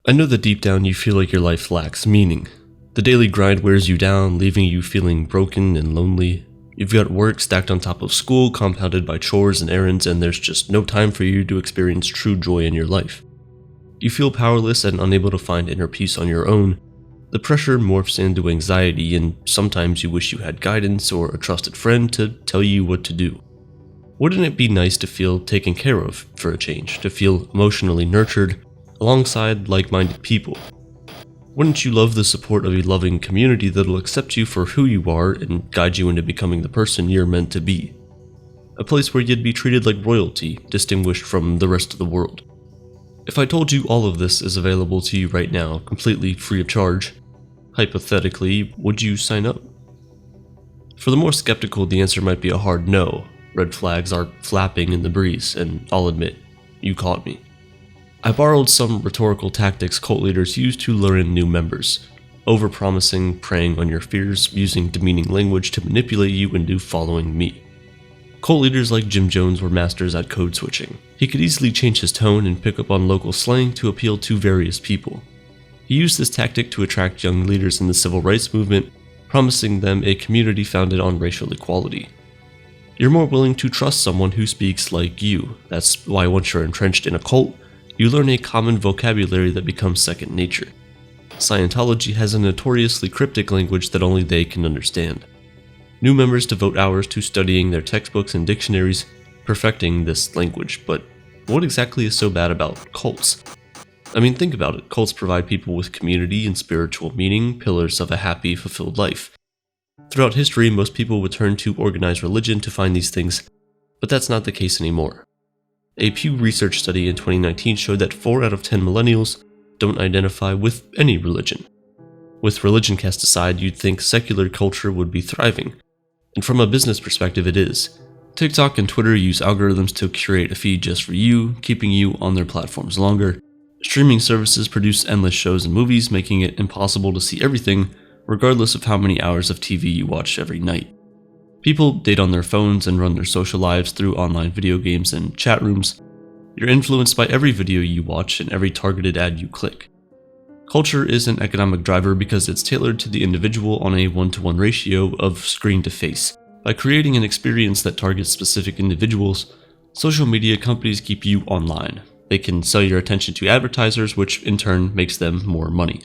I know that deep down you feel like your life lacks meaning. The daily grind wears you down, leaving you feeling broken and lonely. You've got work stacked on top of school, compounded by chores and errands, and there's just no time for you to experience true joy in your life. You feel powerless and unable to find inner peace on your own. The pressure morphs into anxiety, and sometimes you wish you had guidance or a trusted friend to tell you what to do. Wouldn't it be nice to feel taken care of for a change, to feel emotionally nurtured alongside like-minded people? Wouldn't you love the support of a loving community that'll accept you for who you are and guide you into becoming the person you're meant to be? A place where you'd be treated like royalty, distinguished from the rest of the world. If I told you all of this is available to you right now, completely free of charge, hypothetically, would you sign up? For the more skeptical, the answer might be a hard no. Red flags are flapping in the breeze, and I'll admit, you caught me. I borrowed some rhetorical tactics cult leaders use to lure in new members. Overpromising, preying on your fears, using demeaning language to manipulate you into following me. Cult leaders like Jim Jones were masters at code switching. He could easily change his tone and pick up on local slang to appeal to various people. He used this tactic to attract young leaders in the civil rights movement, promising them a community founded on racial equality. You're more willing to trust someone who speaks like you. That's why once you're entrenched in a cult, you learn a common vocabulary that becomes second nature. Scientology has a notoriously cryptic language that only they can understand. New members devote hours to studying their textbooks and dictionaries, perfecting this language, but what exactly is so bad about cults? I mean, think about it. Cults provide people with community and spiritual meaning, pillars of a happy, fulfilled life. Throughout history, most people would turn to organized religion to find these things, but that's not the case anymore. A Pew Research study in 2019 showed that 4 out of 10 millennials don't identify with any religion. With religion cast aside, you'd think secular culture would be thriving, and from a business perspective it is. TikTok and Twitter use algorithms to curate a feed just for you, keeping you on their platforms longer. Streaming services produce endless shows and movies, making it impossible to see everything, regardless of how many hours of TV you watch every night. People date on their phones and run their social lives through online video games and chat rooms. You're influenced by every video you watch and every targeted ad you click. Culture is an economic driver because it's tailored to the individual on a 1-to-1 ratio of screen to face. By creating an experience that targets specific individuals, social media companies keep you online. They can sell your attention to advertisers, which in turn makes them more money.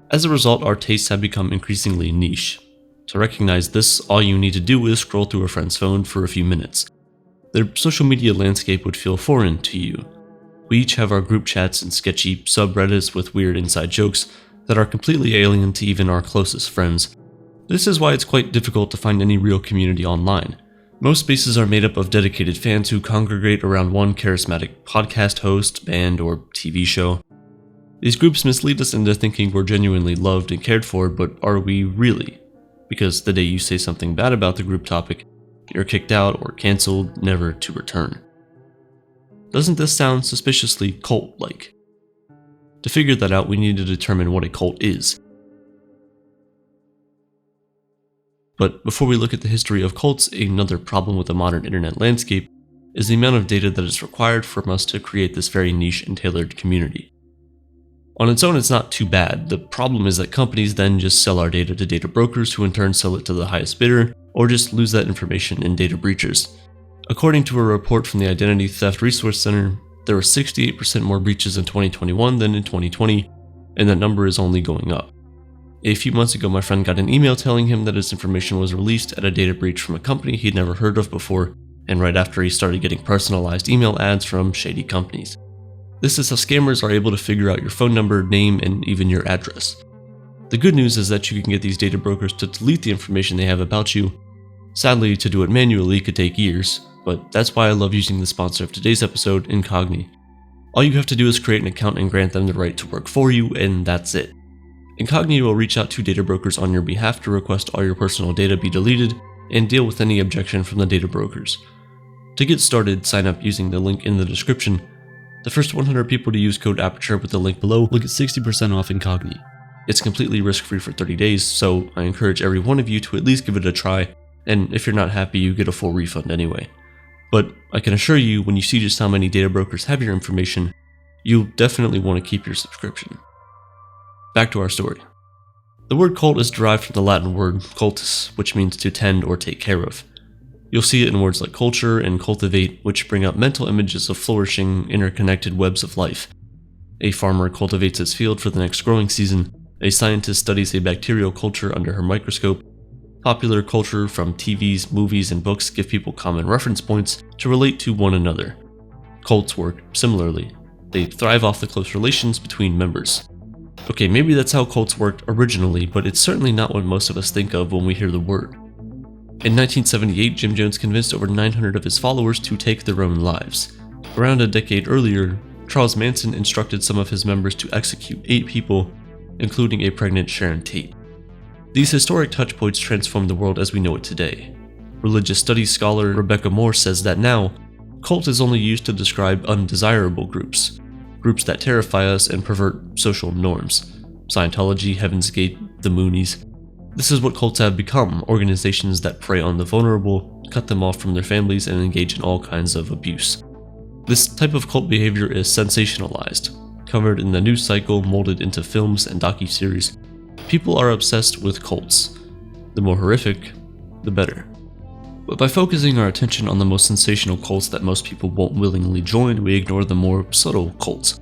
As a result, our tastes have become increasingly niche. To recognize this, all you need to do is scroll through a friend's phone for a few minutes. Their social media landscape would feel foreign to you. We each have our group chats and sketchy subreddits with weird inside jokes that are completely alien to even our closest friends. This is why it's quite difficult to find any real community online. Most spaces are made up of dedicated fans who congregate around one charismatic podcast host, band, or TV show. These groups mislead us into thinking we're genuinely loved and cared for, but are we really? Because the day you say something bad about the group topic, you're kicked out or cancelled, never to return. Doesn't this sound suspiciously cult-like? To figure that out, we need to determine what a cult is. But before we look at the history of cults, another problem with the modern internet landscape is the amount of data that is required from us to create this very niche and tailored community. On its own, it's not too bad. The problem is that companies then just sell our data to data brokers who in turn sell it to the highest bidder, or just lose that information in data breaches. According to a report from the Identity Theft Resource Center, there were 68% more breaches in 2021 than in 2020, and that number is only going up. A few months ago, my friend got an email telling him that his information was released at a data breach from a company he'd never heard of before, and right after he started getting personalized email ads from shady companies. This is how scammers are able to figure out your phone number, name, and even your address. The good news is that you can get these data brokers to delete the information they have about you. Sadly, to do it manually could take years, but that's why I love using the sponsor of today's episode, Incogni. All you have to do is create an account and grant them the right to work for you, and that's it. Incogni will reach out to data brokers on your behalf to request all your personal data be deleted and deal with any objection from the data brokers. To get started, sign up using the link in the description. The first 100 people to use code Aperture with the link below will get 60% off Incogni. It's completely risk-free for 30 days, so I encourage every one of you to at least give it a try, and if you're not happy, you get a full refund anyway. But I can assure you, when you see just how many data brokers have your information, you'll definitely want to keep your subscription. Back to our story. The word cult is derived from the Latin word cultus, which means to tend or take care of. You'll see it in words like culture and cultivate, which bring up mental images of flourishing, interconnected webs of life. A farmer cultivates his field for the next growing season. A scientist studies a bacterial culture under her microscope. Popular culture from TVs, movies, and books give people common reference points to relate to one another. Cults work similarly. They thrive off the close relations between members. Okay, maybe that's how cults worked originally, but it's certainly not what most of us think of when we hear the word. In 1978, Jim Jones convinced over 900 of his followers to take their own lives. Around a decade earlier, Charles Manson instructed some of his members to execute 8 people, including a pregnant Sharon Tate. These historic touchpoints transformed the world as we know it today. Religious studies scholar Rebecca Moore says that now, cult is only used to describe undesirable groups that terrify us and pervert social norms. Scientology, Heaven's Gate, the Moonies. This is what cults have become, organizations that prey on the vulnerable, cut them off from their families, and engage in all kinds of abuse. This type of cult behavior is sensationalized, covered in the news cycle, molded into films and docuseries. People are obsessed with cults. The more horrific, the better. But by focusing our attention on the most sensational cults that most people won't willingly join, we ignore the more subtle cults.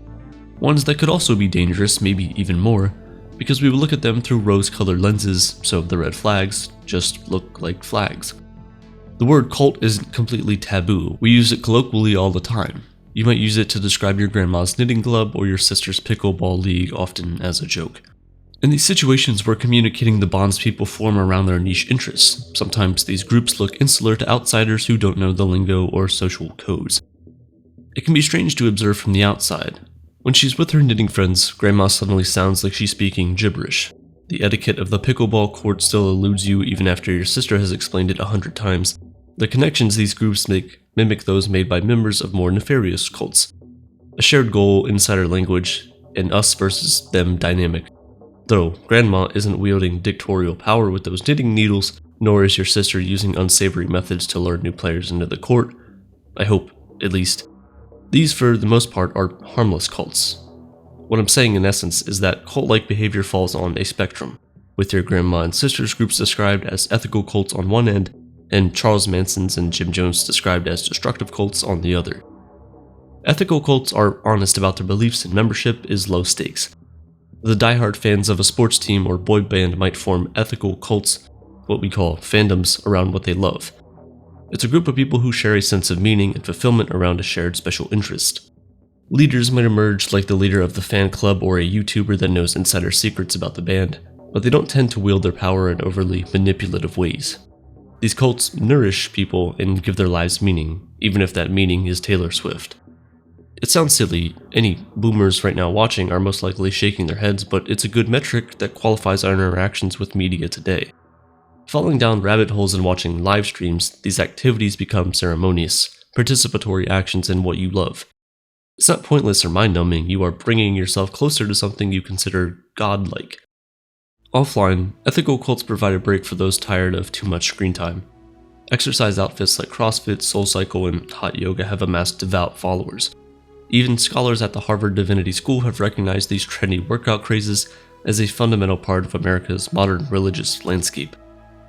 Ones that could also be dangerous, maybe even more, because we will look at them through rose-colored lenses, so the red flags just look like flags. The word cult isn't completely taboo. We use it colloquially all the time. You might use it to describe your grandma's knitting club or your sister's pickleball league, often as a joke. In these situations, we're communicating the bonds people form around their niche interests. Sometimes these groups look insular to outsiders who don't know the lingo or social codes. It can be strange to observe from the outside. When she's with her knitting friends, Grandma suddenly sounds like she's speaking gibberish. The etiquette of the pickleball court still eludes you even after your sister has explained it 100 times. The connections these groups make mimic those made by members of more nefarious cults. A shared goal, insider language, and us versus them dynamic. Though Grandma isn't wielding dictatorial power with those knitting needles, nor is your sister using unsavory methods to lure new players into the court. I hope, at least. These, for the most part, are harmless cults. What I'm saying in essence is that cult-like behavior falls on a spectrum, with your grandma and sisters groups described as ethical cults on one end, and Charles Manson's and Jim Jones described as destructive cults on the other. Ethical cults are honest about their beliefs and membership is low stakes. The diehard fans of a sports team or boy band might form ethical cults, what we call fandoms, around what they love. It's a group of people who share a sense of meaning and fulfillment around a shared special interest. Leaders might emerge like the leader of the fan club or a YouTuber that knows insider secrets about the band, but they don't tend to wield their power in overly manipulative ways. These cults nourish people and give their lives meaning, even if that meaning is Taylor Swift. It sounds silly, any boomers right now watching are most likely shaking their heads, but it's a good metric that qualifies our interactions with media today. Falling down rabbit holes and watching live streams, these activities become ceremonious, participatory actions in what you love. It's not pointless or mind-numbing, you are bringing yourself closer to something you consider godlike. Offline, ethical cults provide a break for those tired of too much screen time. Exercise outfits like CrossFit, SoulCycle, and hot yoga have amassed devout followers. Even scholars at the Harvard Divinity School have recognized these trendy workout crazes as a fundamental part of America's modern religious landscape.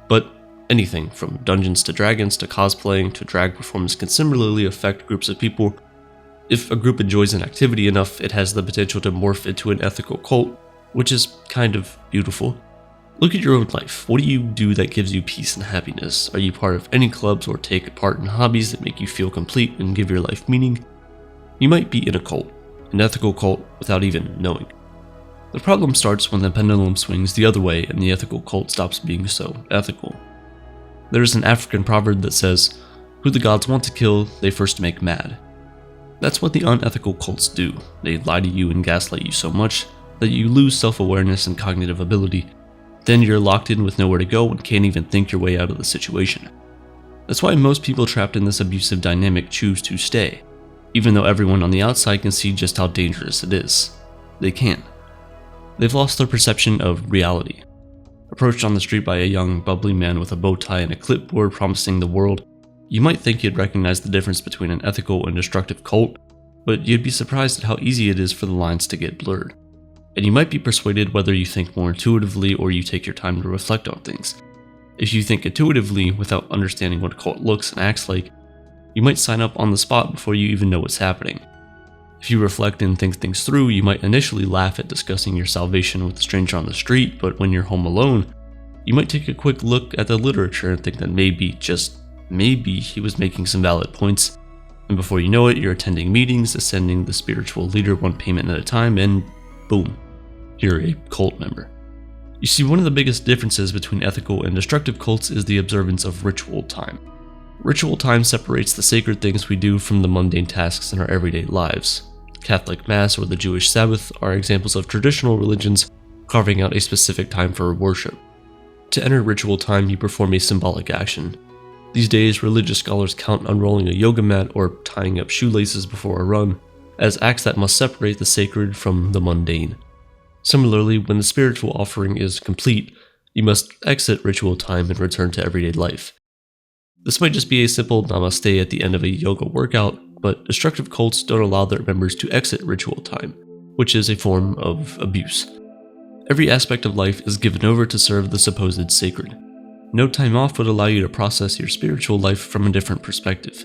But anything from Dungeons to Dragons to cosplaying to drag performance can similarly affect groups of people. If a group enjoys an activity enough, it has the potential to morph into an ethical cult, which is kind of beautiful. Look at your own life. What do you do that gives you peace and happiness? Are you part of any clubs or take part in hobbies that make you feel complete and give your life meaning? You might be in a cult, an ethical cult, without even knowing. The problem starts when the pendulum swings the other way and the ethical cult stops being so ethical. There's an African proverb that says, "Who the gods want to kill, they first make mad." That's what the unethical cults do. They lie to you and gaslight you so much that you lose self-awareness and cognitive ability. Then you're locked in with nowhere to go and can't even think your way out of the situation. That's why most people trapped in this abusive dynamic choose to stay, even though everyone on the outside can see just how dangerous it is. They can't. They've lost their perception of reality. Approached on the street by a young, bubbly man with a bow tie and a clipboard promising the world, you might think you'd recognize the difference between an ethical and destructive cult, but you'd be surprised at how easy it is for the lines to get blurred. and you might be persuaded whether you think more intuitively or you take your time to reflect on things. If you think intuitively without understanding what a cult looks and acts like, you might sign up on the spot before you even know what's happening. If you reflect and think things through, you might initially laugh at discussing your salvation with a stranger on the street, but when you're home alone, you might take a quick look at the literature and think that maybe, just maybe, he was making some valid points, and before you know it, you're attending meetings, ascending the spiritual leader one payment at a time, and boom, you're a cult member. You see, one of the biggest differences between ethical and destructive cults is the observance of ritual time. Ritual time separates the sacred things we do from the mundane tasks in our everyday lives. Catholic Mass or the Jewish Sabbath are examples of traditional religions carving out a specific time for worship. To enter ritual time, you perform a symbolic action. These days, religious scholars count unrolling a yoga mat or tying up shoelaces before a run as acts that must separate the sacred from the mundane. Similarly, when the spiritual offering is complete, you must exit ritual time and return to everyday life. This might just be a simple namaste at the end of a yoga workout, but destructive cults don't allow their members to exit ritual time, which is a form of abuse. Every aspect of life is given over to serve the supposed sacred. No time off would allow you to process your spiritual life from a different perspective.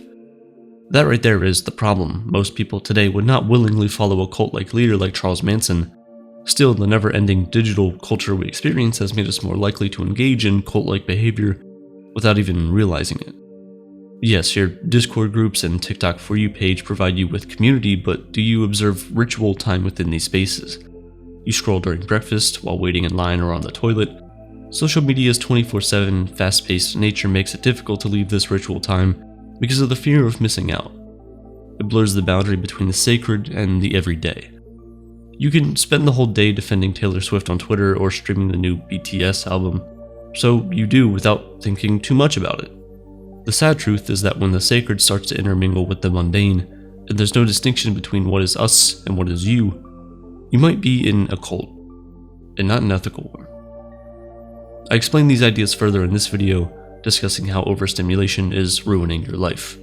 That right there is the problem. Most people today would not willingly follow a cult-like leader like Charles Manson. Still, the never-ending digital culture we experience has made us more likely to engage in cult-like behavior without even realizing it. Yes, your Discord groups and TikTok For You page provide you with community, but do you observe ritual time within these spaces? You scroll during breakfast, while waiting in line or on the toilet. Social media's 24/7, fast-paced nature makes it difficult to leave this ritual time because of the fear of missing out. It blurs the boundary between the sacred and the everyday. You can spend the whole day defending Taylor Swift on Twitter or streaming the new BTS album, so you do without thinking too much about it. The sad truth is that when the sacred starts to intermingle with the mundane, and there's no distinction between what is us and what is you might be in a cult, and not an ethical one. I explain these ideas further in this video, discussing how overstimulation is ruining your life.